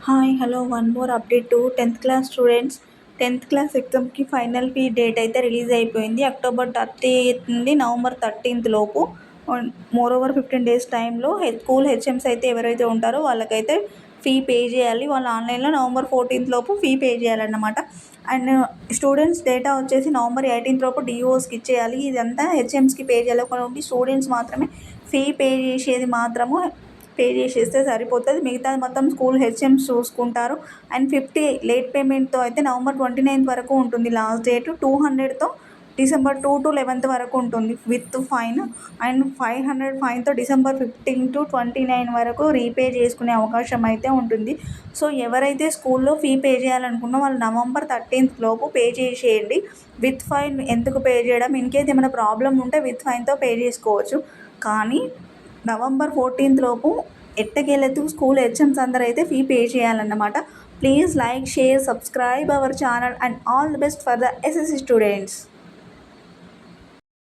Hi hello one more update to 10th class students. 10th class ఎగ్జామ్కి final fee date అయితే release అయిపోయింది. October 30 నుండి November 13 లోపు. More over 15 days టైంలో school HMs అయితే ఎవరైతే ఉంటారో వాళ్ళకైతే ఫీ పే చేయాలి. వాళ్ళు ఆన్లైన్లో నవంబర్ 14 లోపు ఫీ పే చేయాలన్నమాట. అండ్ స్టూడెంట్స్ డేటా వచ్చేసి నవంబర్ 18 లోపు డిఓస్కి ఇచ్చేయాలి. ఇదంతా హెచ్ఎమ్స్కి పే చేయాలి. ఒకటి స్టూడెంట్స్ మాత్రమే ఫీ పే చేసేది మాత్రము పే చేసేస్తే సరిపోతుంది. మిగతాది మొత్తం స్కూల్ హెచ్ఎమ్స్ చూసుకుంటారు. అండ్ 50 లేట్ పేమెంట్తో అయితే నవంబర్ 29 వరకు ఉంటుంది లాస్ట్ డేట్. 200తో డిసెంబర్ 2 to 11 వరకు ఉంటుంది విత్ ఫైన్. అండ్ 500 ఫైన్తో డిసెంబర్ 15 to 29 వరకు రీపే చేసుకునే అవకాశం అయితే ఉంటుంది. సో ఎవరైతే స్కూల్లో ఫీ పే చేయాలనుకున్నా వాళ్ళు నవంబర్ 13 లోపు పే చేసేయండి. విత్ ఫైన్ ఎందుకు పే చేయడం, ఇన్కేస్ ఏమైనా ప్రాబ్లం ఉంటే విత్ ఫైన్తో పే చేసుకోవచ్చు. కానీ నవంబర్ 14 లోపు ఎట్టకేలకు స్కూల్ హెచ్ఎమ్స్ అందరూ అయితే ఫీ పే చేయాలన్నమాట. Please like, share, subscribe our channel and all the best for the SSC students.